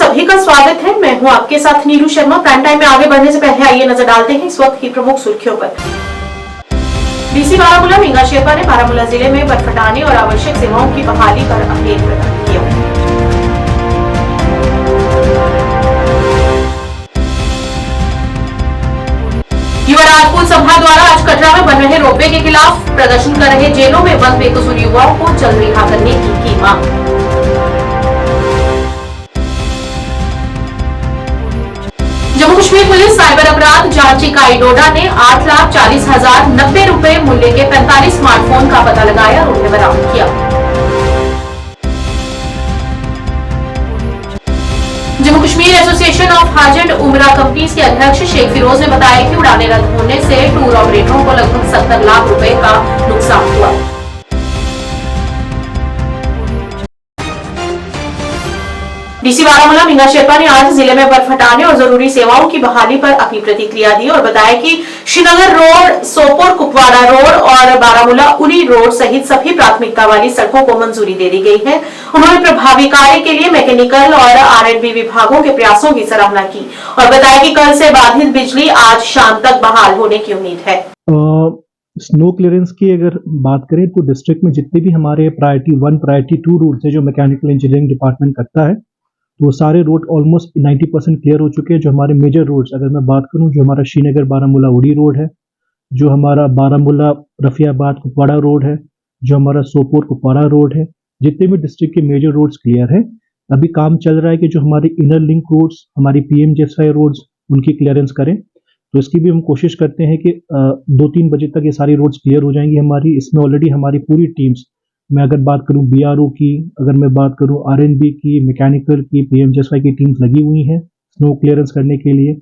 सभी का स्वागत है। मैं हूं आपके साथ नीलू शर्मा। प्राइम टाइम में आगे बढ़ने से पहले आइए नजर डालते हैं इस वक्त की प्रमुख सुर्खियों पर। डीसी बारामूला मींगा शेरपा ने बारामूला जिले में बर्फ हटाने और आवश्यक सेवाओं की बहाली पर अपील प्रदान किया। युवा राजपूत सभा द्वारा आज कटरा में बन रहे रोपवे के खिलाफ प्रदर्शन कर रहे जेलों में बंद बेकसूर युवाओं को जल्द रिहा करने की मांग। जम्मू कश्मीर पुलिस साइबर अपराध जांच इकाई डोडा ने 8,40,090 रुपए मूल्य के 45 स्मार्टफोन का पता लगाया और उन्हें बरामद किया। जम्मू कश्मीर एसोसिएशन ऑफ हज एंड उमरा कंपनीज के अध्यक्ष शेख फिरोज ने बताया कि उड़ानें रद्द होने से टूर ऑपरेटरों को लगभग 70 लाख रुपए का नुकसान हुआ। डीसी बारामूला मींगा शेरपा ने आज जिले में बर्फ हटाने और जरूरी सेवाओं की बहाली पर अपनी प्रतिक्रिया दी और बताया कि श्रीनगर रोड, सोपोर कुपवाड़ा रोड और बारामूला उली रोड सहित सभी प्राथमिकता वाली सड़कों को मंजूरी दे दी गई है। उन्होंने प्रभावी कार्य के लिए मैकेनिकल और R&B विभागों के प्रयासों की सराहना की और बताया कि कल से बाधित बिजली आज शाम तक बहाल होने की उम्मीद है। स्नो क्लियरेंस की अगर बात करें तो डिस्ट्रिक्ट में जितने भी हमारे प्रायोरिटी 1, प्रायोरिटी 2 रूट्स है जो मैकेनिकल इंजीनियरिंग डिपार्टमेंट करता है, तो वो सारे रोड ऑलमोस्ट 90% क्लियर हो चुके हैं। जो हमारे मेजर रोड्स अगर मैं बात करूं, जो हमारा श्रीनगर बारामूला उड़ी रोड है, जो हमारा बारामूला रफियाबाद कुपवाड़ा रोड है, जो हमारा सोपोर कुपवाड़ा रोड है, जितने भी डिस्ट्रिक्ट के मेजर रोड्स क्लियर है। अभी काम चल रहा है कि जो हमारी इनर लिंक रोड्स, हमारी PMGSY रोड्स, उनकी क्लियरेंस करें। तो इसकी भी हम कोशिश करते हैं कि 2-3 बजे तक ये सारी रोड्स क्लियर हो जाएंगी हमारी। इसमें ऑलरेडी हमारी पूरी टीम्स, मैं अगर बात करूं BRO की, अगर मैं बात करूं R&B की, मैकेनिकल की, PMGSY की टीम्स लगी हुई हैं स्नो क्लियरेंस करने के लिए।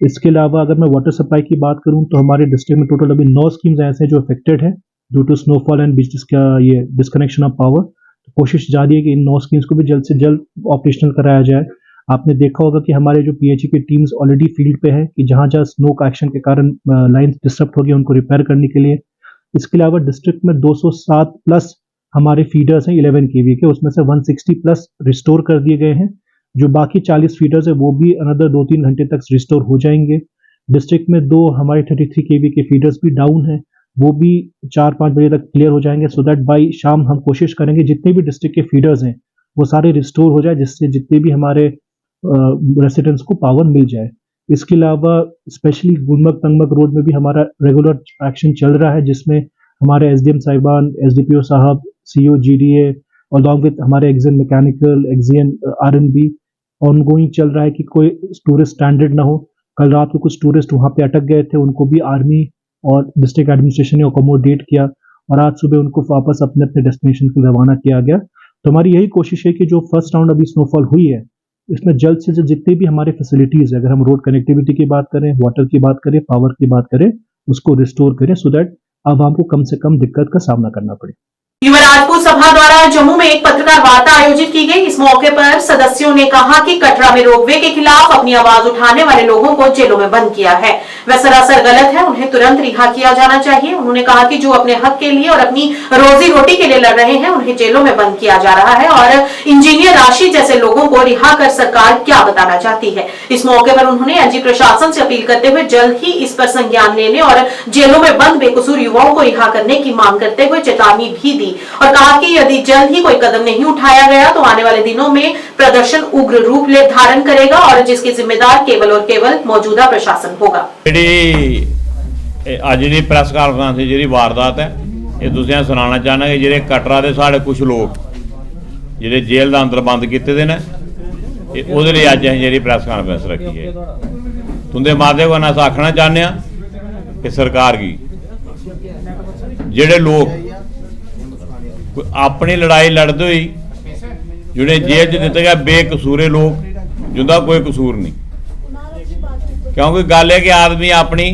इसके अलावा अगर मैं वाटर सप्लाई की बात करूं तो हमारे डिस्ट्रिक्ट में टोटल अभी 9 स्कीम्स ऐसे हैं जो अफेक्टेड है ड्यू टू स्नोफॉल एंड बिजली का ये डिस्कनेक्शन ऑफ पावर। तो कोशिश जारी है कि इन 9 स्कीम्स को भी जल्द से जल्द ऑपरेशनल कराया जाए। आपने देखा होगा कि हमारे जो PHE की टीम्स ऑलरेडी फील्ड पे है कि जहां जहां स्नो का एक्शन के कारण लाइन्स डिस्टर्ब हो गई उनको रिपेयर करने के लिए। इसके अलावा डिस्ट्रिक्ट में 207 प्लस हमारे फीडर्स हैं 11 kV के, उसमें से 160 प्लस रिस्टोर कर दिए गए हैं। जो बाकी 40 फीडर्स है वो भी अनदर 2-3 घंटे तक रिस्टोर हो जाएंगे। डिस्ट्रिक्ट में 2 हमारे 33 kV के फीडर्स भी डाउन है, वो भी 4-5 बजे तक क्लियर हो जाएंगे। सो दैट बाई शाम हम कोशिश करेंगे जितने भी डिस्ट्रिक्ट के फीडर्स हैं वो सारे रिस्टोर हो जाए, जिससे जितने भी हमारे रेसिडेंट्स को पावर मिल जाए। इसके अलावा स्पेशली गुलमर्ग तंगमर्ग रोड में भी हमारा रेगुलर एक्शन चल रहा है, जिसमें हमारे SDM साहिबान, SDPO साहब, CO GDA अलॉन्ग विद हमारे एक्जियन मैकेनिकल, एक्जियन R&B ऑनगोइंग चल रहा है कि कोई टूरिस्ट स्टैंडर्ड ना हो। कल रात को कुछ टूरिस्ट वहाँ पे अटक गए थे, उनको भी आर्मी और डिस्ट्रिक्ट एडमिनिस्ट्रेशन ने अकोमोडेट किया और आज सुबह उनको वापस अपने अपने डेस्टिनेशन के रवाना किया गया। तो हमारी यही कोशिश है कि जो फर्स्ट राउंड अभी स्नोफॉल हुई है इसमें जल्द से जल्द जितने भी हमारे फैसिलिटीज है, अगर हम रोड कनेक्टिविटी की बात करें, वाटर की बात करें, पावर की बात करें, उसको रिस्टोर करें सो दैट अब हमको कम से कम दिक्कत का सामना करना पड़े। युवा राजपूत सभा द्वारा जम्मू में एक पत्रकार वार्ता आयोजित की गई। इस मौके पर सदस्यों ने कहा कि कटरा में रोपवे के खिलाफ अपनी आवाज उठाने वाले लोगों को जेलों में बंद किया है, वह सरासर गलत है, उन्हें तुरंत रिहा किया जाना चाहिए। उन्होंने कहा कि जो अपने हक के लिए और अपनी रोजी रोटी के लिए लड़ रहे हैं उन्हें जेलों में बंद किया जा रहा है और इंजीनियर राशि जैसे लोगों को रिहा कर सरकार क्या बताना चाहती है। इस मौके पर उन्होंने NG प्रशासन से अपील करते हुए जल्द ही इस पर संज्ञान लेने और जेलों में बंद बेकसूर युवाओं को रिहा करने की मांग करते हुए चेतावनी भी दी और कहा कि यदि जल्द ही कोई कदम नहीं उठाया गया तो आने वाले दिनों में प्रदर्शन उग्र रूप ले धारण करेगा और जिसके जिम्मेदार केवल और केवल मौजूदा प्रशासन होगा। ਅੱਜ ਦੀ ਪ੍ਰੈਸ ਕਾਨਫਰੰਸ ਦੀ ਜਿਹੜੀ ਵਾਰਦਾਤ ਹੈ ਇਹ ਤੁਸੀਂ ਸੁਣਾਉਣਾ ਚਾਹੁੰਦਾ ਕਿ ਜਿਹੜੇ ਕਟਰਾ ਦੇ ਸਾਡੇ ਕੁਝ ਲੋਕ ਜਿਹੜੇ ਜੇਲ੍ਹ ਦਾ ਅੰਦਰ ਬੰਦ ਕੀਤੇ ਦੇ ਨੇ ਇਹ ਉਹਦੇ ਲਈ ਅੱਜ ਅਸੀਂ ਜਿਹੜੀ ਪ੍ਰੈਸ ਕਾਨਫਰੰਸ ਰੱਖੀ ਹੈ। ਤੁੰਦੇ ਮਾਧਿਅਮ ਨਾਲ ਅਸੀਂ ਆਖਣਾ ਚਾਹੁੰਦੇ ਹਾਂ ਕਿ ਸਰਕਾਰ ਕੀ ਜਿਹੜੇ ਲੋਕ अपनी लड़ाई लड़ते हुई जिन्हें जेल च दिते गए बेकसूरे लोग जिंदा कोई कसूर नहीं, क्योंकि गल है कि आदमी अपनी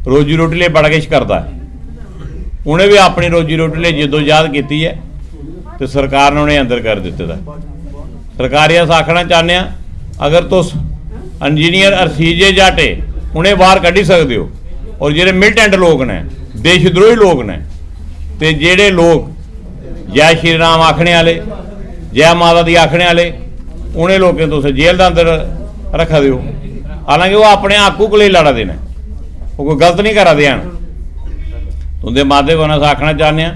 रोजी रोटी लिए बड़ा किश करता है। उन्हें भी अपनी रोजी रोटी लिए जदोजहद की है तो सरकार ने उन्हें अंदर कर दिते दा। सरकार अस आखना चाहते हैं अगर तुस इंजीनियर अरसीजे जाटे उन्हें बाहर कढ़ी सकते हो और जेडे मिलिटेंट लोग ने, देशद्रोही लोग ने, तो जेडे लोग जय श्री राम आखने वाले, जय माता दी आखने वाले, उन्हें लोगों तो उसे जेल के अंदर रखा दियो। हालांकि वो अपने आकू को ही लड़ा देना, वो कोई गलत नहीं करा देन। उनके माध्यम को आखना चाहते हैं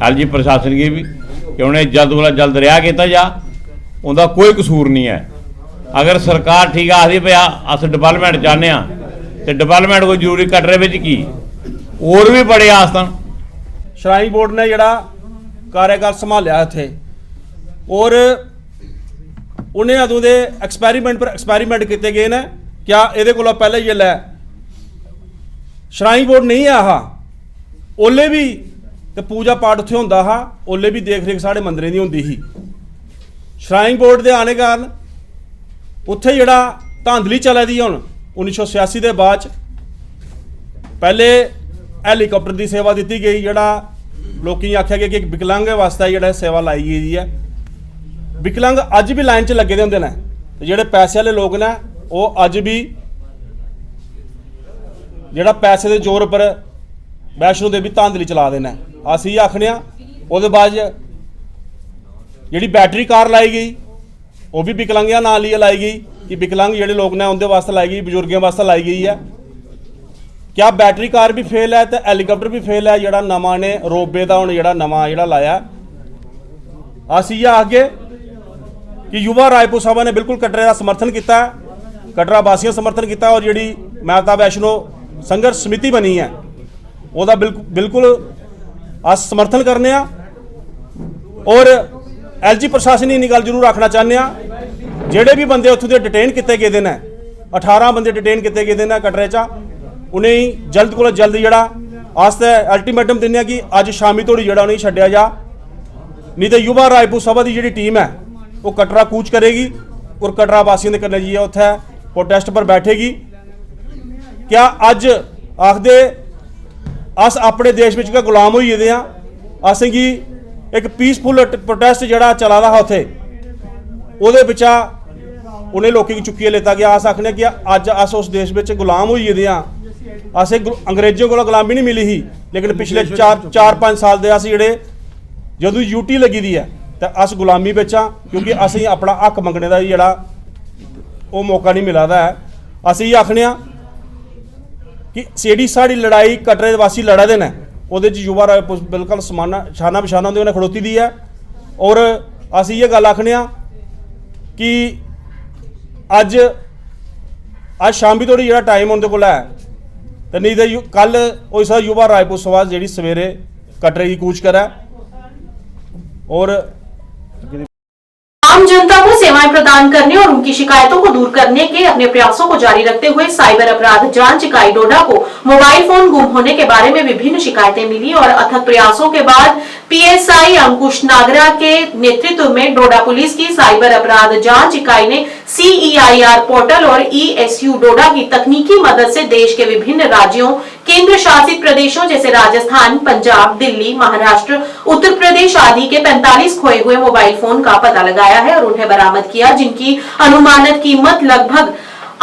एल जी प्रशासन की भी कि उन्हें जल्द को जल्द रिहा किया जा, उनका कोई कसूर नहीं है। अगर सरकार ठीक आखदी पे अस डिवेलपमेंट चाहते हैं तो डिवेलपमेंट कोई जरूरी कटरे में की होर भी बड़े आस्थान। श्राइन बोर्ड ने जिहड़ा कार्यकाल संभालिया इत्थे और उन्हें अदों दे एक्सपैरीमेंट पर एक्सपैरीमेंट किए गए हैं। क्या ये को पहले जिल्लै श्राइन बोर्ड नहीं है आहा ओले भी तो पूजा पाठ उत्थे होंदा हा, ओले भी देख रेख साढ़े मंदिरें दी होंदी ही। श्राइन बोर्ड के आने कारण उत्थे जिहड़ा धांधली चला दी हुण 1986 के बाद पहले हैलीकॉप्टर की सेवा दी गई, जिहड़ा लोगों आख्या गया कि एक विकलांग वास्ते जिहड़ा सेवा लाई गई है। विकलांग अज भी लाइन च लगे होंदे ने, जिहड़े पैसे वाले लोग ने वो अज भी जिहड़ा पैसे के जोर पर वैष्णो देवी धांधली चला देना। अस ये आखने उसदे बाद जिहड़ी बैटरी कार लाई गई वो भी विकलांगियां नाल लिए लाई गई कि विकलांग जिहड़े लोग ने उनके वास्ते लाई गई, बजुर्गों वास्ते लाई गई है। क्या बैटरी कार भी फेल है तो हैलीकॉप्टर भी फेल है? जिहड़ा नवा ने रोबे का हुण जिहड़ा नवा जिहड़ा लाया, अस इयै आखगे कि युवा रायपुर सभा ने बिल्कुल कटरे का समर्थन किया, कटरा वासियों समर्थन किया और जिहड़ी माता वैष्णो संघर्ष समिति बनी है वह बिल्कुल अस समर्थन करने और एल जी प्रशासन की गल जरूर आखना चाहते हैं जेडे भी बंदे उत्थों के डिटेन किए गए हैं 18 बंदे डिटेन किए गए हैं कटरे चा, उन्हें जल्द को जल्द जरा आस्ते अल्टीमेटम देने कि अज शामी तोड़ी जरा उन्हें छड्डिया जा, नहीं तो युवा रायपुर सभा की जी टीम है वो कटरा कूच करेगी और कटरा वासियों के कन्नै जी उत्थे प्रोटेस्ट पर बैठेगी। क्या अज आखदे अस अपने देश में गुलाम हो गेदे हां? असेंगी एक पीसफुल प्रोटेस्ट जिहड़ा चला दा हा उत्थे उहदे बिचा उन्हें लोगों की चुक्किए लेता गया। अस आखने कि अज अस उस देश में गुलाम हो गेदे हां, असें अंग्रेजों को गुलामी नहीं मिली ही, लेकिन पिछले 4-5 साल दे अस जिहड़े जदों यूटी लगी दी है तो अस गुलामी बिच हां, क्योंकि असें अपना हक मंगने का जिहड़ा वो मौका नहीं मिला दा है। अस ये आखने कि जेह्ड़ी साड़ी लड़ाई कटरे वासी लड़ा दे न वो युवा रायपुर बिल्कुल शाना बशाना उन्हें खड़ोती दी है। और अस ये गल आखने कि अज शामी तोड़ी जो टाइम उनके को है तो नहीं तो कल हो सकता युवा रायपुर सभा जी सवेरे कटरे की कूच करे। और आम जनता को सेवाएं प्रदान करने और उनकी शिकायतों को दूर करने के अपने प्रयासों को जारी रखते हुए साइबर अपराध जांच इकाई डोडा को मोबाइल फोन गुम होने के बारे में विभिन्न शिकायतें मिली और अथक प्रयासों के बाद पीएसआई अंकुश नागरा के नेतृत्व में डोडा पुलिस की साइबर अपराध जांच इकाई ने CEIR पोर्टल और ESU डोडा की तकनीकी मदद से देश के विभिन्न राज्यों केंद्र शासित प्रदेशों जैसे राजस्थान, पंजाब, दिल्ली, महाराष्ट्र, उत्तर प्रदेश आदि के 45 खोए हुए मोबाइल फोन का पता लगाया है और उन्हें बरामद किया, जिनकी अनुमानित कीमत लगभग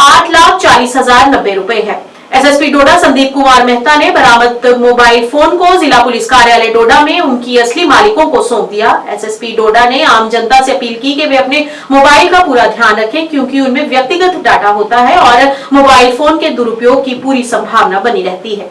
8,40,090 रुपए है। एसएसपी डोडा संदीप कुमार मेहता ने बरामद मोबाइल फोन को जिला पुलिस कार्यालय डोडा में उनकी असली मालिकों को सौंप दिया। एसएसपी डोडा ने आम जनता से अपील की कि वे अपने मोबाइल का पूरा ध्यान रखें, क्योंकि उनमें व्यक्तिगत डाटा होता है और मोबाइल फोन के दुरुपयोग की पूरी संभावना बनी रहती है।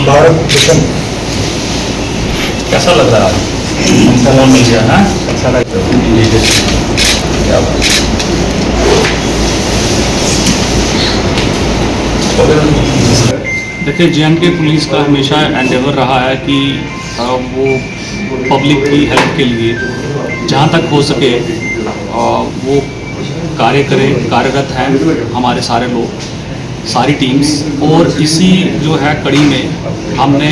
भारत भूषण कैसा लग रहा है? फोन मिल गया है, अच्छा लग रहा है। देखिए, JNK पुलिस का हमेशा एंडेवर रहा है कि वो पब्लिक की हेल्प के लिए जहाँ तक हो सके वो कार्य करें, कार्यरत हैं हमारे सारे लोग, सारी टीम्स। और इसी जो है कड़ी में हमने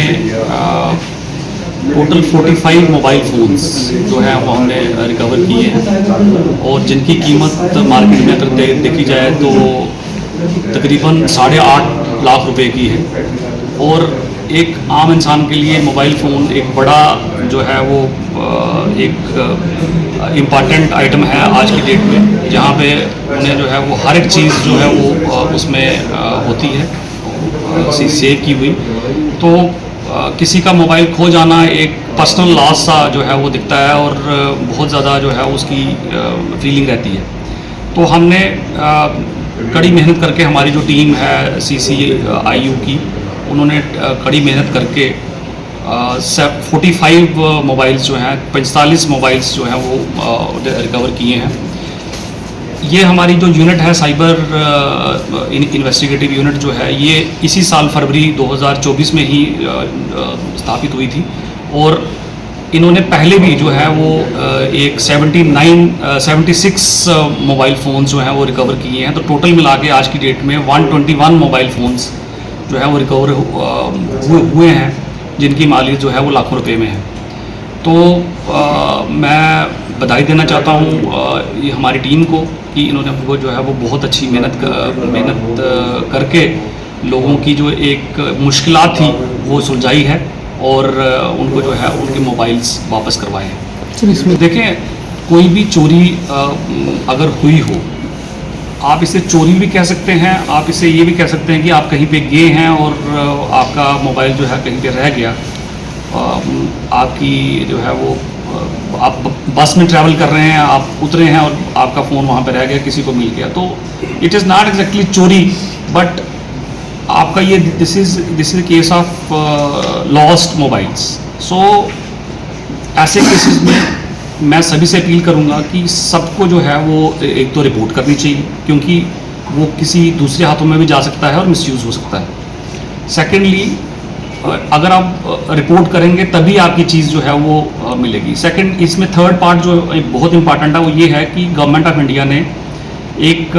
टोटल 45 मोबाइल फ़ोन्स जो है वो हमने रिकवर किए हैं और जिनकी कीमत मार्केट में अगर देखी जाए तो तकरीबन 8.5 लाख रुपए की है। और एक आम इंसान के लिए मोबाइल फ़ोन एक बड़ा जो है वो एक इम्पॉर्टेंट आइटम है आज की डेट में, जहाँ पे उन्हें जो है वो हर एक चीज़ जो है वो उसमें होती है सेव की हुई। तो किसी का मोबाइल खो जाना एक पर्सनल लॉस सा जो है वो दिखता है और बहुत ज़्यादा जो है उसकी फीलिंग रहती है। तो हमने कड़ी मेहनत करके, हमारी जो टीम है CCIU की, उन्होंने कड़ी मेहनत करके 45 मोबाइल्स जो हैं, 45 मोबाइल्स जो हैं वो रिकवर किए हैं। ये हमारी जो यूनिट है साइबर इन्वेस्टिगेटिव यूनिट जो है, ये इसी साल फरवरी 2024 में ही स्थापित हुई थी। और इन्होंने पहले भी जो है वो एक 76 मोबाइल फ़ोन्स जो हैं वो रिकवर किए हैं। तो टोटल मिला के आज की डेट में 121 मोबाइल फ़ोन्स जो है वो रिकवर हुए हैं, जिनकी मालियत जो है वो लाखों रुपए में है। तो मैं बधाई देना चाहता हूँ ये हमारी टीम को कि इन्होंने वो जो है वो बहुत अच्छी मेहनत करके लोगों की जो एक मुश्किलात थी वो सुलझाई है और उनको जो है उनके मोबाइल्स वापस करवाए हैं। इसमें देखें, कोई भी चोरी अगर हुई हो, आप इसे चोरी भी कह सकते हैं, आप इसे ये भी कह सकते हैं कि आप कहीं पे गए हैं और आपका मोबाइल जो है कहीं पे रह गया, आपकी जो है वो आप बस में ट्रैवल कर रहे हैं, आप उतरे हैं और आपका फ़ोन वहाँ पे रह गया, किसी को मिल गया, तो इट इज़ नॉट एग्जैक्टली चोरी, बट आपका ये this is case of lost mobiles. So ऐसे केसेस में मैं सभी से अपील करूंगा कि सबको जो है वो एक तो रिपोर्ट करनी चाहिए, क्योंकि वो किसी दूसरे हाथों में भी जा सकता है और मिसयूज़ हो सकता है। सेकेंडली, अगर आप रिपोर्ट करेंगे तभी आपकी चीज़ जो है वो मिलेगी। सेकंड, इसमें थर्ड पार्ट जो बहुत इंपॉर्टेंट है वो ये है कि गवर्नमेंट ऑफ इंडिया ने एक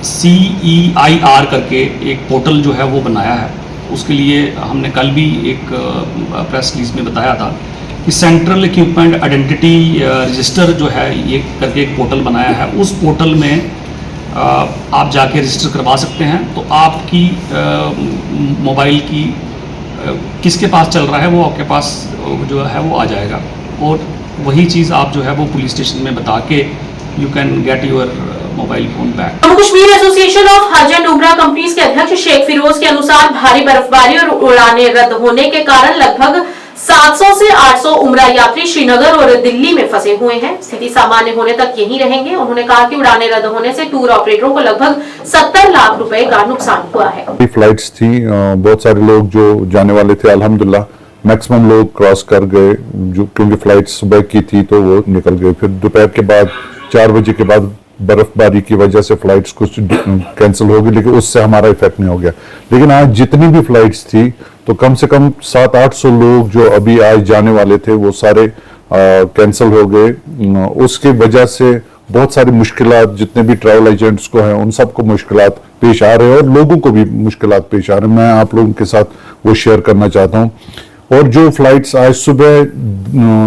CEIR करके एक पोर्टल जो है वो बनाया है। उसके लिए हमने कल भी एक प्रेस रिलीज में बताया था कि सेंट्रल इक्विपमेंट आइडेंटिटी रजिस्टर जो है ये करके एक पोर्टल बनाया है। उस पोर्टल में आप जाके रजिस्टर करवा सकते हैं, तो आपकी मोबाइल की किसके पास चल रहा है वो आपके पास जो है वो आ जाएगा, और वही चीज़ आप जो है वो पुलिस स्टेशन में बता के you can get your mobile phone back. Jammu Kashmir association of हज एंड उमरा कंपनीज के अध्यक्ष शेख फिरोज के अनुसार भारी बर्फबारी और उड़ानें रद्द होने के कारण लगभग 700 से 800 उमरा यात्री श्रीनगर और दिल्ली में फंसे हुए हैं। स्थिति सामान्य होने तक यहीं रहेंगे। उन्होंने कहा कि उड़ानें रद्द होने से टूर ऑपरेटरों को लगभग 70 लाख रुपए का नुकसान हुआ है। फ्लाइट्स थी, बहुत सारे लोग जो जाने वाले थे, अल्हम्दुलिल्लाह मैक्सिमम लोग क्रॉस कर गए, जो क्योंकि फ्लाइट सुबह की थी तो वो निकल गए। फिर दोपहर के बाद 4 बजे के बाद बर्फबारी की वजह से फ्लाइट्स कुछ कैंसिल हो गई, लेकिन उससे हमारा इफेक्ट नहीं हो गया। लेकिन आज जितनी भी फ्लाइट्स थी तो कम से कम 700-800 लोग जो अभी आज जाने वाले थे वो सारे कैंसिल हो गए। उसकी वजह से बहुत सारी मुश्किलात जितने भी ट्रैवल एजेंट्स को हैं उन सबको मुश्किलात पेश आ रहे हैं और लोगों को भी मुश्किलात पेश आ रहे हैं। मैं आप लोगों के साथ वो शेयर करना चाहता हूँ। और जो फ्लाइट्स आज सुबह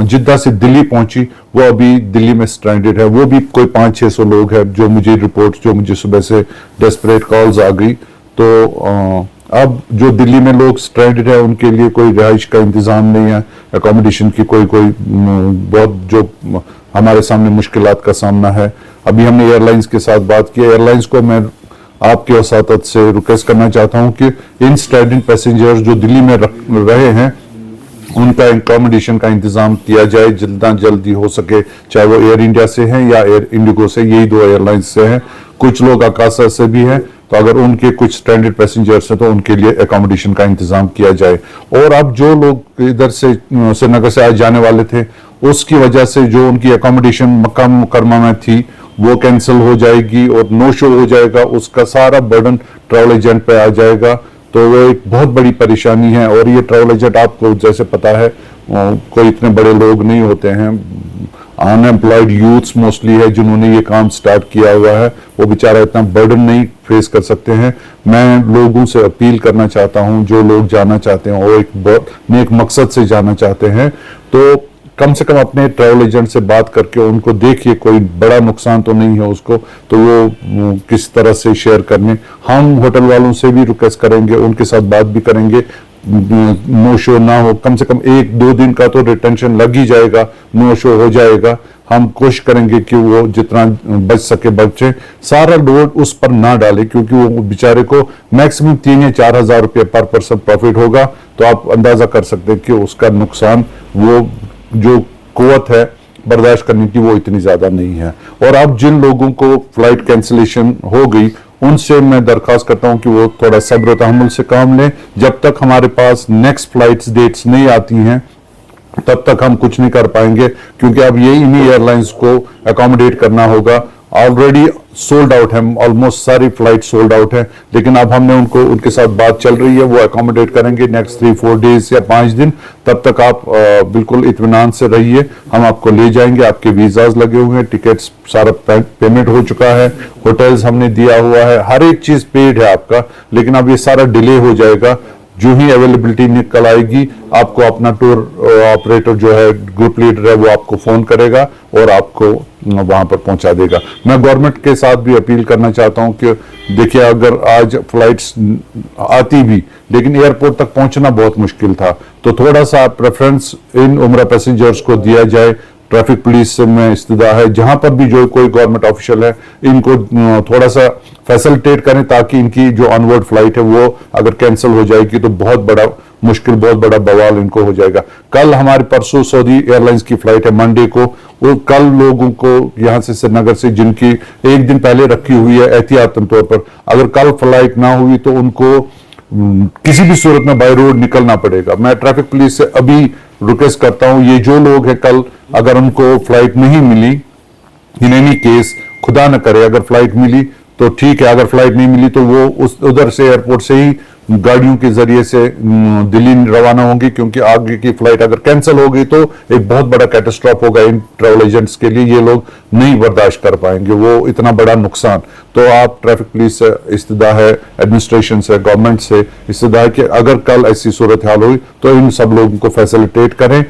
जिद्दा से दिल्ली पहुंची वो अभी दिल्ली में स्ट्रैंडेड है, वो भी कोई 500-600 लोग हैं जो मुझे रिपोर्ट, जो मुझे सुबह से डेस्परेट कॉल्स आ गई। तो अब जो दिल्ली में लोग स्ट्रैंडेड है उनके लिए कोई रिहाइश का इंतजाम नहीं है, एकोमोडेशन की कोई बहुत जो हमारे सामने मुश्किलात का सामना है। अभी हमने एयरलाइंस के साथ बात की। एयरलाइंस को मैं आपके वसातत से रिक्वेस्ट करना चाहता हूं कि इन स्ट्रैंडेड पैसेंजर्स जो दिल्ली में रहे हैं उनका एकोमोडेशन का इंतजाम किया जाए जितना जल्दी हो सके, चाहे वो एयर इंडिया से हैं या एयर इंडिगो से, यही 2 एयरलाइंस से हैं। कुछ लोग आकाशा से भी हैं, तो अगर उनके कुछ स्ट्रैंडेड पैसेंजर्स हैं तो उनके लिए एकोमोडेशन का इंतजाम किया जाए। और अब जो लोग इधर से श्रीनगर से आज जाने वाले थे उसकी वजह से जो उनकी एकोमोडेशन मक्का मुकरमा में थी वो कैंसिल हो जाएगी और नो शो हो जाएगा, उसका सारा बर्डन ट्रैवल एजेंट पे आ जाएगा। तो वो एक बहुत बड़ी परेशानी है। और ये ट्रैवल एजेंट आपको जैसे पता है कोई इतने बड़े लोग नहीं होते हैं, अनएम्प्लॉयड यूथ्स मोस्टली है जिन्होंने ये काम स्टार्ट किया हुआ है, वो बेचारा इतना बर्डन नहीं फेस कर सकते हैं। मैं लोगों से अपील करना चाहता हूं, जो लोग जाना चाहते हैं और एक बहुत नेक मकसद से जाना चाहते हैं, तो कम से कम अपने ट्रैवल एजेंट से बात करके उनको देखिए कोई बड़ा नुकसान तो नहीं है उसको, तो वो किस तरह से शेयर करने। हम होटल वालों से भी रिक्वेस्ट करेंगे, उनके साथ बात भी करेंगे नो शो ना हो, कम से कम 1-2 दिन का तो रिटेंशन लग ही जाएगा, नो शो हो जाएगा। हम कोशिश करेंगे कि वो जितना बच सके बचे, सारा लोड उस पर ना डाले, क्योंकि वो बेचारे को मैक्सिमम 3 या 4 हजार रुपये पर पर्सन प्रॉफिट होगा। तो आप अंदाजा कर सकते हैं कि उसका नुकसान, वो जो कुव्वत है बर्दाश्त करने की, वो इतनी ज्यादा नहीं है। और अब जिन लोगों को फ्लाइट कैंसिलेशन हो गई, उनसे मैं दरखास्त करता हूं कि वो थोड़ा सब्र तहम्मुल से काम लें। जब तक हमारे पास नेक्स्ट फ्लाइट्स डेट्स नहीं आती हैं, तब तक हम कुछ नहीं कर पाएंगे, क्योंकि अब ये इन्हीं एयरलाइंस को अकोमोडेट करना होगा। ऑलरेडी सोल्ड आउट है, ऑलमोस्ट सारी फ्लाइट सोल्ड आउट है, लेकिन अब हमने उनके साथ बात चल रही है, वो अकोमोडेट करेंगे नेक्स्ट 3-4 डेज या 5 दिन। तब तक आप बिल्कुल इत्मीनान से रहिए, हम आपको ले जाएंगे। आपके वीजाज लगे हुए हैं, टिकट्स सारा पेमेंट हो चुका है, होटल्स हमने दिया हुआ है, हर एक चीज पेड है आपका। लेकिन अब ये सारा डिले हो जाएगा। जो ही अवेलेबिलिटी निकल आएगी, आपको अपना टूर ऑपरेटर जो है, ग्रुप लीडर है, वो आपको फोन करेगा और आपको वहां पर पहुंचा देगा। मैं गवर्नमेंट के साथ भी अपील करना चाहता हूं कि देखिए, अगर आज फ्लाइट्स आती भी, लेकिन एयरपोर्ट तक पहुंचना बहुत मुश्किल था, तो थोड़ा सा प्रेफरेंस इन उम्रा पैसेंजर्स को दिया जाए। ट्रैफिक पुलिस में इस्तदा है, जहां पर भी जो कोई गवर्नमेंट ऑफिशियल है, इनको थोड़ा सा फैसिलिटेट करें, ताकि इनकी जो ऑनवर्ड फ्लाइट है वो अगर कैंसिल हो जाएगी तो बहुत बड़ा मुश्किल, बहुत बड़ा बवाल इनको हो जाएगा। कल हमारे परसों सऊदी एयरलाइंस की फ्लाइट है मंडे को, वो कल लोगों को यहां से श्रीनगर से, जिनकी एक दिन पहले रखी हुई है एहतियातन तौर पर, अगर कल फ्लाइट ना हुई तो उनको किसी भी सूरत में बाय रोड निकलना पड़ेगा। मैं ट्रैफिक पुलिस से अभी रिक्वेस्ट करता हूं, ये जो लोग हैं कल अगर उनको फ्लाइट नहीं मिली, इन एनी केस, खुदा न करे अगर फ्लाइट मिली तो ठीक है, अगर फ्लाइट नहीं मिली तो वो उधर से एयरपोर्ट से ही गाड़ियों के जरिए से दिल्ली रवाना होंगी, क्योंकि आगे की फ्लाइट अगर कैंसिल हो गई तो एक बहुत बड़ा कैटास्ट्रॉफ होगा इन ट्रैवल एजेंट्स के लिए। ये लोग नहीं बर्दाश्त कर पाएंगे वो इतना बड़ा नुकसान। तो आप ट्रैफिक पुलिस से इस्तदा है, एडमिनिस्ट्रेशन से, गवर्नमेंट से इस्तदा है कि अगर कल ऐसी सूरत हाल हुई तो इन सब लोगों को फैसिलिटेट करें।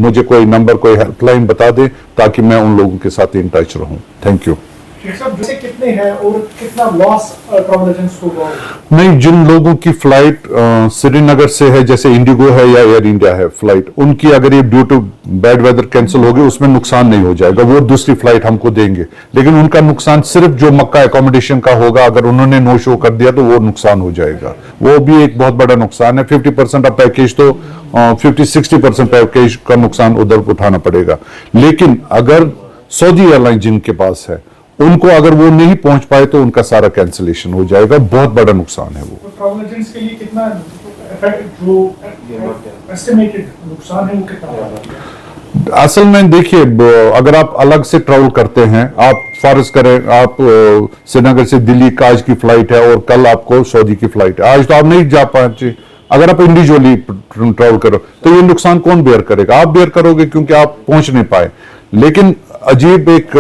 मुझे कोई नंबर, कोई हेल्पलाइन बता दें, ताकि मैं उन लोगों के साथ इन टच रहूं। Thank you. जैसे कितने हैं और कितना लॉस ट्रैवल एजेंट्स को हुआ? नहीं, जिन लोगों की फ्लाइट श्रीनगर से है, जैसे इंडिगो है या एयर इंडिया है फ्लाइट, उनकी अगर ये due to bad weather cancel हो गई, उसमें नुकसान नहीं हो जाएगा, वो दूसरी फ्लाइट हमको देंगे। लेकिन उनका नुकसान सिर्फ जो मक्का एकोमोडेशन का होगा, अगर उन्होंने नो शो कर दिया तो वो नुकसान हो जाएगा। वो भी एक बहुत बड़ा नुकसान है। 50% ऑफ पैकेज तो 50-60% पैकेज का नुकसान उधर उठाना पड़ेगा। लेकिन अगर सऊदी एयरलाइन जिनके पास है, उनको अगर वो नहीं पहुंच पाए तो उनका सारा कैंसिलेशन हो जाएगा। बहुत बड़ा नुकसान है वो। ट्रैवल एजेंट्स के लिए कितना जो एस्टिमेटेड नुकसान है वो कितना होगा? असल में देखिए, अगर आप अलग से ट्रैवल करते हैं, आप फर्ज करें आप श्रीनगर से दिल्ली का आज की फ्लाइट है और कल आपको सऊदी की फ्लाइट है, आज तो आप नहीं जा पाए। अगर आप इंडिविजुअली ट्रैवल करो तो ये नुकसान कौन बेयर करेगा? आप बेयर करोगे, क्योंकि आप पहुंच नहीं पाए। लेकिन अजीब एक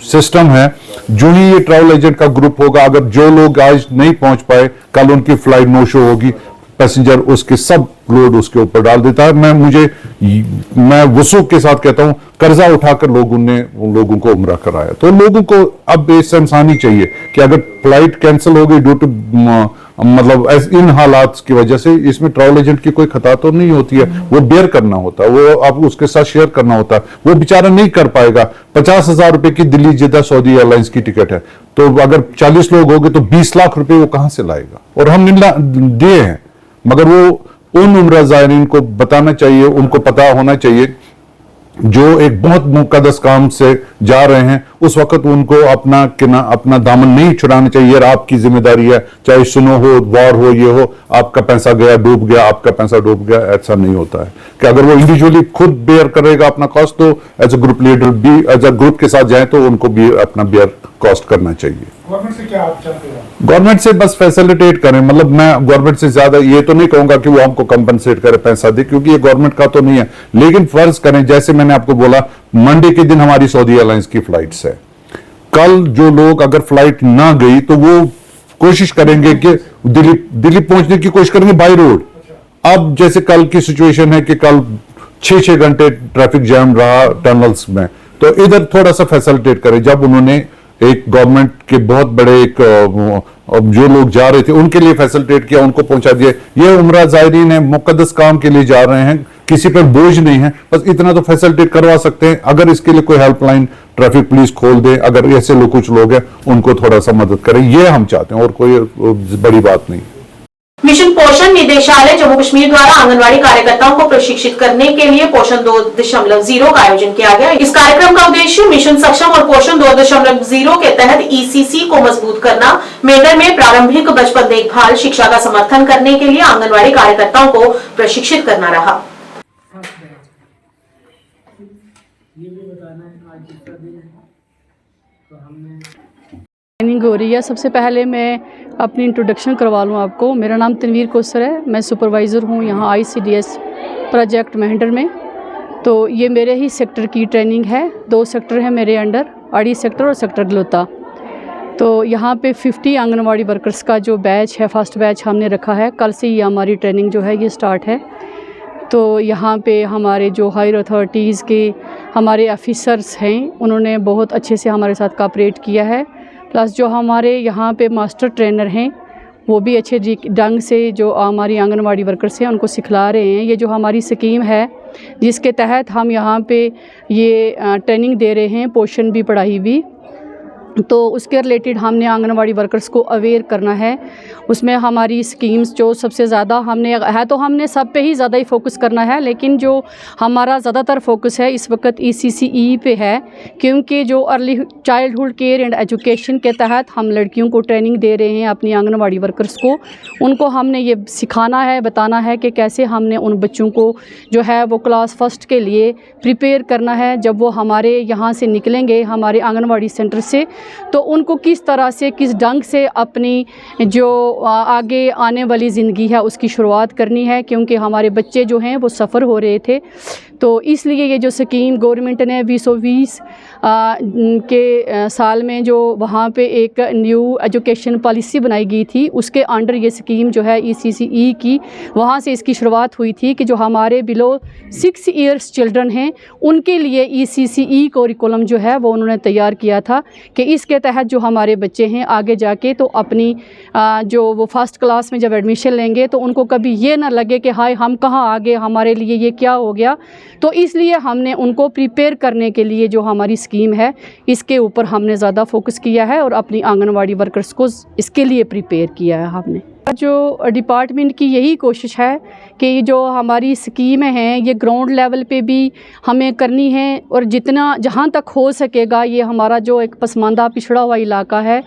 सिस्टम है, जो ही ये ट्रैवल एजेंट का ग्रुप होगा, अगर जो लोग आज नहीं पहुंच पाए, कल उनकी फ्लाइट नो शो होगी, पैसेंजर उसके सब लोड उसके ऊपर डाल देता है। मैं वसूख के साथ कहता हूं, कर्जा उठाकर लोगों को उम्रा कराया। तो लोगों को अब इंसानी चाहिए कि अगर फ्लाइट कैंसिल हो गई ड्यू टू मतलब इन हालात की वजह से, इसमें ट्रैवल एजेंट की कोई खता तो नहीं होती है, वो बेयर करना होता है, वो आप उसके साथ शेयर करना होता है। वो बेचारा नहीं कर पाएगा। 50,000 रुपए की दिल्ली जिद्दा सऊदी एयरलाइंस की टिकट है, तो अगर 40 लोग हो गए तो 20 लाख रुपए वो कहां से लाएगा? और हम दिए हैं, मगर वो उन उम्रा ज़ायरीन को बताना चाहिए, उनको पता होना चाहिए जो एक बहुत मुकद्दस काम से जा रहे हैं, उस वक्त उनको अपना दामन नहीं छुड़ाना चाहिए। यार आपकी जिम्मेदारी है, चाहे सुनो हो, वॉर हो, ये हो, आपका पैसा गया डूब गया, आपका पैसा डूब गया, ऐसा नहीं होता है। कि अगर वो इंडिविजुअली खुद बेयर करेगा अपना कॉस्ट, तो एज अ ग्रुप लीडर भी एज अ ग्रुप के साथ जाए तो उनको भी अपना बेयर कॉस्ट करना चाहिए। गवर्नमेंट से क्या आप चाहते हैं? गवर्नमेंट से बस फैसिलिटेट करें। मतलब मैं गवर्नमेंट से ज्यादा ये तो नहीं कहूंगा कि वो हमको कंपनसेट करे, पैसा दे, क्योंकि ये गवर्नमेंट का तो नहीं है। लेकिन फर्ज करें, जैसे मैंने आपको बोला, मंडे के दिन हमारी सऊदी एयरलाइंस की फ्लाइट्स है। कल जो लोग अगर फ्लाइट ना गई तो वो कोशिश करेंगे कि दिल्ली पहुंचने की कोशिश करेंगे बाय रोड। अब जैसे कल की सिचुएशन है कि कल 6 घंटे ट्रैफिक जैम रहा टनल्स में, तो इधर थोड़ा सा फैसिलिटेट करें। जब उन्होंने एक गवर्नमेंट के बहुत बड़े एक जो लोग जा रहे थे उनके लिए फैसिलिटेट किया, उनको पहुंचा दिया। ये उम्रा ज़ायरीन है, मुकद्दस काम के लिए जा रहे हैं, किसी पर बोझ नहीं है, बस इतना तो फैसिलिटेट करवा सकते हैं। अगर इसके लिए कोई हेल्पलाइन ट्रैफिक पुलिस खोल दे, अगर ऐसे लोग कुछ लोग हैं उनको थोड़ा सा मदद करें, ये हम चाहते हैं और कोई बड़ी बात नहीं। मिशन पोषण निदेशालय जम्मू कश्मीर द्वारा आंगनवाड़ी कार्यकर्ताओं को प्रशिक्षित करने के लिए पोषण 2.0 का आयोजन किया गया। इस कार्यक्रम का उद्देश्य मिशन सक्षम और पोषण 2.0 के तहत ईसीसी को मजबूत करना, मेडर में प्रारंभिक बचपन देखभाल शिक्षा का समर्थन करने के लिए आंगनवाड़ी कार्यकर्ताओं को प्रशिक्षित करना रहा। ट्रेनिंग हो रही है। सबसे पहले मैं अपनी इंट्रोडक्शन करवा लूँ आपको। मेरा नाम तनवीर कौसर है, मैं सुपरवाइज़र हूँ यहाँ ICDS प्रोजेक्ट मेहंडर में। तो ये मेरे ही सेक्टर की ट्रेनिंग है। 2 सेक्टर हैं मेरे अंडर, आड़ी सेक्टर और सेक्टर गलोता। तो यहाँ पे 50 आंगनवाड़ी वर्कर्स का जो बैच है, फर्स्ट बैच हमने रखा है। कल से ही हमारी ट्रेनिंग जो है ये स्टार्ट है। तो यहाँ पे हमारे जो हायर अथॉरिटीज़ के हमारे ऑफिसर्स हैं, उन्होंने बहुत अच्छे से हमारे साथ कोऑपरेट किया है। प्लस जो हमारे यहाँ पे मास्टर ट्रेनर हैं वो भी अच्छे ढंग से जो हमारी आंगनवाड़ी वर्कर्स हैं उनको सिखला रहे हैं। ये जो हमारी स्कीम है जिसके तहत हम यहाँ पे ये ट्रेनिंग दे रहे हैं, पोषण भी पढ़ाई भी, तो उसके रिलेटेड हमने आंगनवाड़ी वर्कर्स को अवेयर करना है। उसमें हमारी स्कीम्स जो सबसे ज़्यादा हमने सब पे ही ज़्यादा ही फोकस करना है, लेकिन जो हमारा ज़्यादातर फोकस है इस वक्त ECCE पे है, क्योंकि जो early childhood care and education के तहत हम लड़कियों को ट्रेनिंग दे रहे हैं, अपनी आंगनवाड़ी वर्कर्स को। उनको हमने ये सिखाना है, बताना है कि कैसे हमने उन बच्चों को जो है वो क्लास फर्स्ट के लिए प्रिपेयर करना है। जब वो हमारे यहाँ से निकलेंगे, हमारे आंगनवाड़ी सेंटर से, तो उनको किस तरह से, किस ढंग से अपनी जो आगे आने वाली ज़िंदगी है उसकी शुरुआत करनी है, क्योंकि हमारे बच्चे जो हैं वो सफ़र हो रहे थे। तो इसलिए ये जो स्कीम गवर्नमेंट ने 2020 के साल में जो वहाँ पे एक न्यू एजुकेशन पॉलिसी बनाई गई थी, उसके अंडर ये स्कीम जो है ECCE की, वहाँ से इसकी शुरुआत हुई थी कि जो हमारे बिलो 6 ईयर्स चिल्ड्रन हैं उनके लिए ECCE करिकुलम जो है वो उन्होंने तैयार किया था कि इसके तहत जो हमारे बच्चे हैं आगे जाके तो अपनी जो वो फर्स्ट क्लास में जब एडमिशन लेंगे तो उनको कभी ये ना लगे कि हाय हम कहाँ आ गए, हमारे लिए ये क्या हो गया। तो इसलिए हमने उनको प्रिपेयर करने के लिए जो हमारी स्कीम है इसके ऊपर हमने ज़्यादा फोकस किया है और अपनी आंगनवाड़ी वर्कर्स को इसके लिए प्रिपेयर किया है हमने। जो डिपार्टमेंट की यही कोशिश है कि जो हमारी स्कीमें हैं ये ग्राउंड लेवल पे भी हमें करनी है, और जितना जहाँ तक हो सकेगा, ये हमारा जो एक पसमानदा पिछड़ा हुआ इलाका है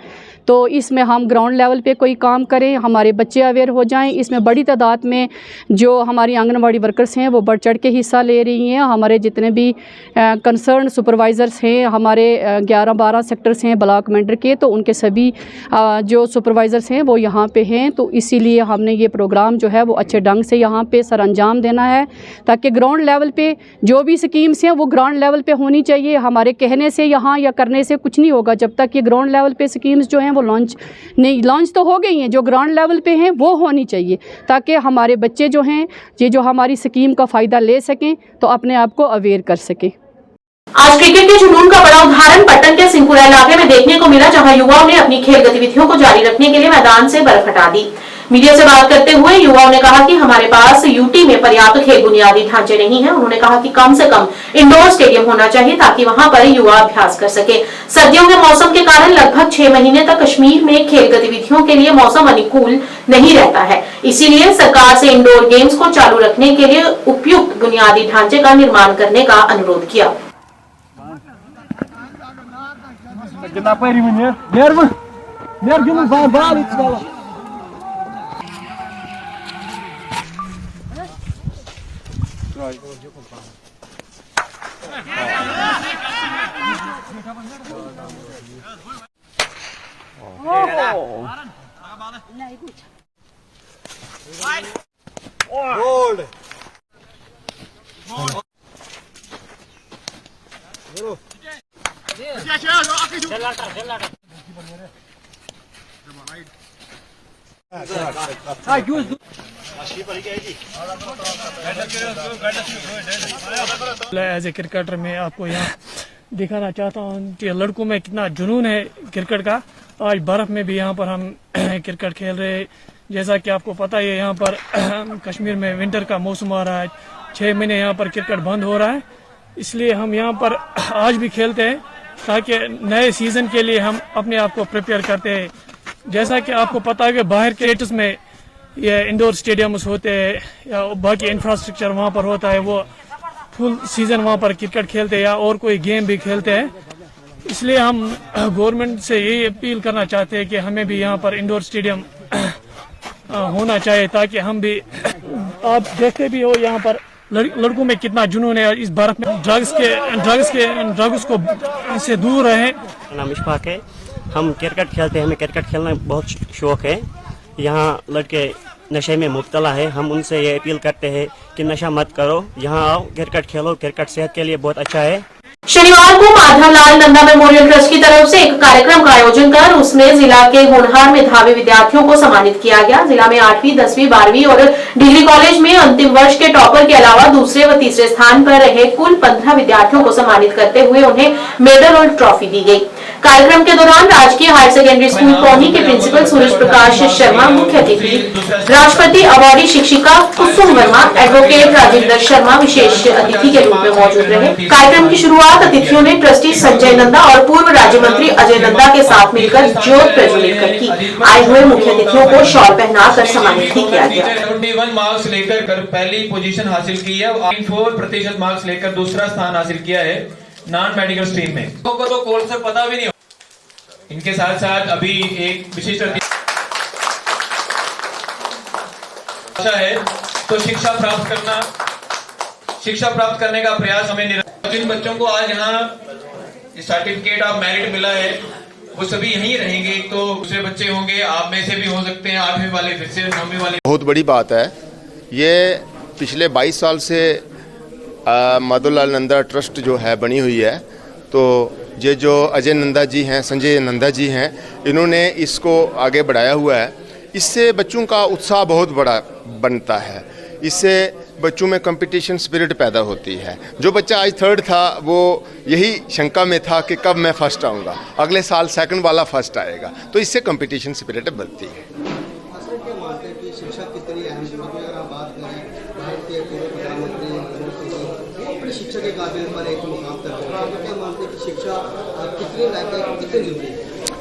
तो इसमें हम ग्राउंड लेवल पे कोई काम करें, हमारे बच्चे अवेयर हो जाएं। इसमें बड़ी तादाद में जो हमारी आंगनवाड़ी वर्कर्स हैं वो बढ़ चढ़ के हिस्सा ले रही हैं। हमारे जितने भी कंसर्न सुपरवाइज़र्स हैं, हमारे 11-12 सेक्टर्स हैं ब्लॉक मेंडर के, तो उनके सभी जो सुपरवाइज़र्स हैं वो यहाँ पे हैं। तो इसीलिए हमने ये प्रोग्राम जो है वो अच्छे ढंग से यहाँ पे सर अंजाम देना है, ताकि ग्राउंड लेवल पे जो भी स्कीम्स हैं वो ग्राउंड लेवल पे होनी चाहिए। हमारे कहने से यहाँ या करने से कुछ नहीं होगा जब तक ये ग्राउंड लेवल पे स्कीम्स जो हैं वो लॉन्च तो हो गई हैं, जो ग्राउंड लेवल पे हैं वो होनी चाहिए, ताकि हमारे बच्चे जो हैं ये जो हमारी स्कीम का फ़ायदा ले सकें तो अपने आप को अवेयर कर सकें। आज क्रिकेट के जुनून का बड़ा उदाहरण पट्टन के सिंहपुरा इलाके में देखने को मिला, जहां युवाओं ने अपनी खेल गतिविधियों को जारी रखने के लिए मैदान से बर्फ हटा दी। मीडिया से बात करते हुए युवाओं ने कहा कि हमारे पास यूटी में पर्याप्त खेल बुनियादी ढांचे नहीं है। उन्होंने कहा कि कम से कम इंडोर स्टेडियम होना चाहिए ताकि वहां पर युवा अभ्यास कर सके। सर्दियों के मौसम के कारण लगभग 6 महीने तक कश्मीर में खेल गतिविधियों के लिए मौसम अनुकूल नहीं रहता है, इसीलिए सरकार से इंडोर गेम्स को चालू रखने के लिए उपयुक्त बुनियादी ढांचे का निर्माण करने का अनुरोध किया। एज ए क्रिकेटर मैं आपको यहाँ दिखाना चाहता हूँ कि लड़कों में कितना जुनून है क्रिकेट का। आज बर्फ में भी यहाँ पर हम क्रिकेट खेल रहे हैं। जैसा कि आपको पता है यहाँ पर कश्मीर में विंटर का मौसम आ रहा है, 6 महीने यहाँ पर क्रिकेट बंद हो रहा है, इसलिए हम यहाँ पर आज भी खेलते हैं ताकि नए सीजन के लिए हम अपने आप को प्रिपेयर करते हैं। जैसा कि आपको पता है कि बाहर के स्टेट्स में ये इंडोर स्टेडियम्स होते हैं या बाकी इंफ्रास्ट्रक्चर वहाँ पर होता है, वो फुल सीजन वहाँ पर क्रिकेट खेलते हैं या और कोई गेम भी खेलते हैं। इसलिए हम गवर्नमेंट से यही अपील करना चाहते हैं कि हमें भी यहाँ पर इंडोर स्टेडियम होना चाहिए ताकि हम भी, आप देखते भी हो यहाँ पर लड़कों में कितना जुनून है इस बर्फ में ड्रग्स को से दूर रहें। नाम इशफाक है, हम क्रिकेट खेलते हैं, हमें क्रिकेट खेलना बहुत शौक है। यहाँ लड़के नशे में मुब्तला है, हम उनसे ये अपील करते हैं कि नशा मत करो, यहाँ आओ क्रिकेट खेलो, क्रिकेट सेहत के लिए बहुत अच्छा है। शनिवार को माधवलाल नंदा मेमोरियल ट्रस्ट की तरफ से एक कार्यक्रम का आयोजन कर उसमें जिला के होनहार मेधावी विद्यार्थियों को सम्मानित किया गया। जिला में 8वीं, 10वीं, 12वीं और डिग्री कॉलेज में अंतिम वर्ष के टॉपर के अलावा दूसरे व तीसरे स्थान पर रहे कुल 15 विद्यार्थियों को सम्मानित करते हुए उन्हें मेडल और ट्रॉफी दी गई। कार्यक्रम के दौरान राजकीय हायर सेकेंडरी स्कूल पौनी के प्रिंसिपल सूरज प्रकाश शर्मा, मुख्य अतिथि राष्ट्रपति अवार्डी शिक्षिका कुसुम वर्मा, एडवोकेट राजेंद्र शर्मा विशेष अतिथि के रूप में मौजूद रहे। कार्यक्रम की शुरुआत अतिथियों ने ट्रस्टी संजय नंदा और पूर्व राज्य मंत्री अजय नंदा के साथ मिलकर ज्योत प्रज्वलित कर की। आए हुए मुख्य अतिथियों को शॉल पहनाकर सम्मानित भी किया गया। 71 मार्क्स लेकर पहली पोजीशन हासिल की है, 4% मार्क्स लेकर दूसरा स्थान हासिल किया है नॉन मेडिकल स्ट्रीम में। लोगों को तो कोर्स से पता भी नहीं। इनके साथ साथ अभी एक विशिष्ट है तो शिक्षा प्राप्त करने का प्रयास हमें जिन बच्चों को आज यहाँ सर्टिफिकेट ऑफ मेरिट मिला है वो सभी यहीं रहेंगे, तो दूसरे बच्चे होंगे, आप में से भी हो सकते हैं 8वीं वाले फिर से 9वीं वाले। बहुत बड़ी बात है ये। पिछले 22 साल से माधवलाल नंदा ट्रस्ट जो है बनी हुई है, तो ये जो अजय नंदा जी हैं, संजय नंदा जी हैं, इन्होंने इसको आगे बढ़ाया हुआ है। इससे बच्चों का उत्साह बहुत बड़ा बनता है, इससे बच्चों में कंपटीशन स्पिरिट पैदा होती है। जो बच्चा आज 3rd था वो यही शंका में था कि कब मैं फर्स्ट आऊँगा, अगले साल 2nd वाला फर्स्ट आएगा, तो इससे कंपटीशन स्पिरिट बनती है।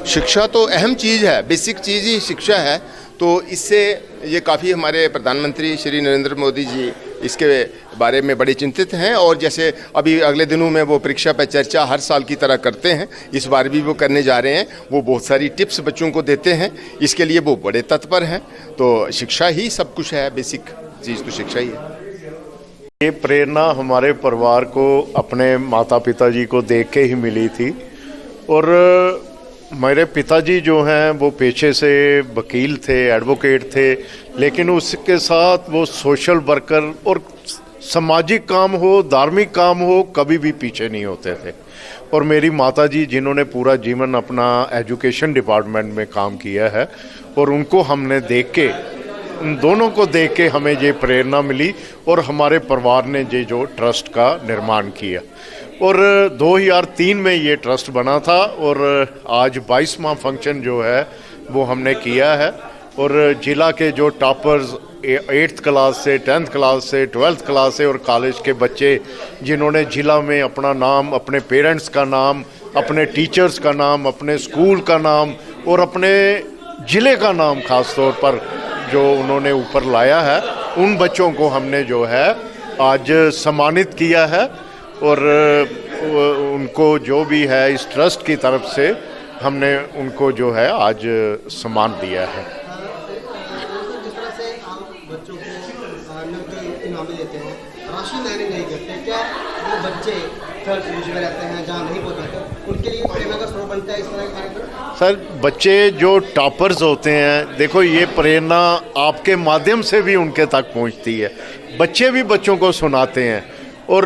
शिक्षा तो अहम चीज़ है, बेसिक चीज़ ही शिक्षा है। तो इससे ये काफ़ी हमारे प्रधानमंत्री श्री नरेंद्र मोदी जी इसके बारे में बड़े चिंतित हैं, और जैसे अभी अगले दिनों में वो परीक्षा पे चर्चा हर साल की तरह करते हैं, इस बार भी वो करने जा रहे हैं। वो बहुत सारी टिप्स बच्चों को देते हैं, इसके लिए वो बड़े तत्पर हैं। तो शिक्षा ही सब कुछ है, बेसिक चीज़ तो शिक्षा ही है। ये प्रेरणा हमारे परिवार को अपने माता पिता जी को देख के ही मिली थी, और मेरे पिताजी जो हैं वो पेशे से वकील थे, एडवोकेट थे, लेकिन उसके साथ वो सोशल वर्कर और सामाजिक काम हो, धार्मिक काम हो, कभी भी पीछे नहीं होते थे। और मेरी माताजी जिन्होंने पूरा जीवन अपना एजुकेशन डिपार्टमेंट में काम किया है, और उनको हमने देख के, उन दोनों को देख के हमें ये प्रेरणा मिली, और हमारे परिवार ने ये जो ट्रस्ट का निर्माण किया। और 2003 में ये ट्रस्ट बना था, और आज 22वां फंक्शन जो है वो हमने किया है। और जिला के जो टॉपर्स 8th क्लास से 10th क्लास से 12th क्लास से और कॉलेज के बच्चे जिन्होंने जिला में अपना नाम, अपने पेरेंट्स का नाम, अपने टीचर्स का नाम, अपने स्कूल का नाम और अपने ज़िले का नाम ख़ास तौर पर जो उन्होंने ऊपर लाया है, उन बच्चों को हमने जो है आज सम्मानित किया है। और उनको जो भी है इस ट्रस्ट की तरफ से हमने उनको जो है आज सम्मान दिया है। जिस तरह से आप बच्चों को इनाम देते हैं, राशि नहीं करते, क्या वो बच्चे थर्ड पोजीशन में रहते हैं जहाँ नहीं पहुँचते, उनके लिए प्रेरणा का स्रोत बनता है इस तरह का कार्यक्रम? सर, बच्चे जो टॉपर्स होते हैं, देखो ये प्रेरणा आपके माध्यम से भी उनके तक पहुँचती है। बच्चे भी बच्चों को सुनाते हैं और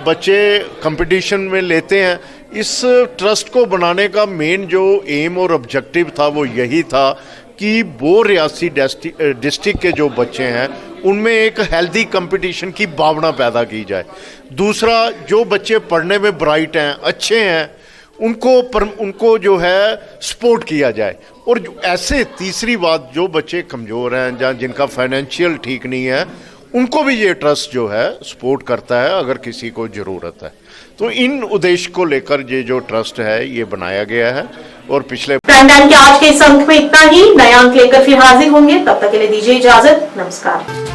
बच्चे कंपटीशन में लेते हैं। इस ट्रस्ट को बनाने का मेन जो एम और ऑब्जेक्टिव था वो यही था कि वो रियासी डिस्ट्रिक्ट के जो बच्चे हैं उनमें एक हेल्दी कंपटीशन की भावना पैदा की जाए। दूसरा, जो बच्चे पढ़ने में ब्राइट हैं, अच्छे हैं, उनको जो है सपोर्ट किया जाए। और ऐसे तीसरी बात, जो बच्चे कमज़ोर हैं या जिनका फाइनेंशियल ठीक नहीं है, उनको भी ये ट्रस्ट जो है सपोर्ट करता है अगर किसी को ज़रूरत है। तो इन उद्देश्य को लेकर ये जो ट्रस्ट है ये बनाया गया है। और पिछले प्राइम टाइम के आज के इस अंक में इतना ही। नया अंक लेकर फिर हाजिर होंगे, तब तक के लिए दीजिए इजाजत। नमस्कार।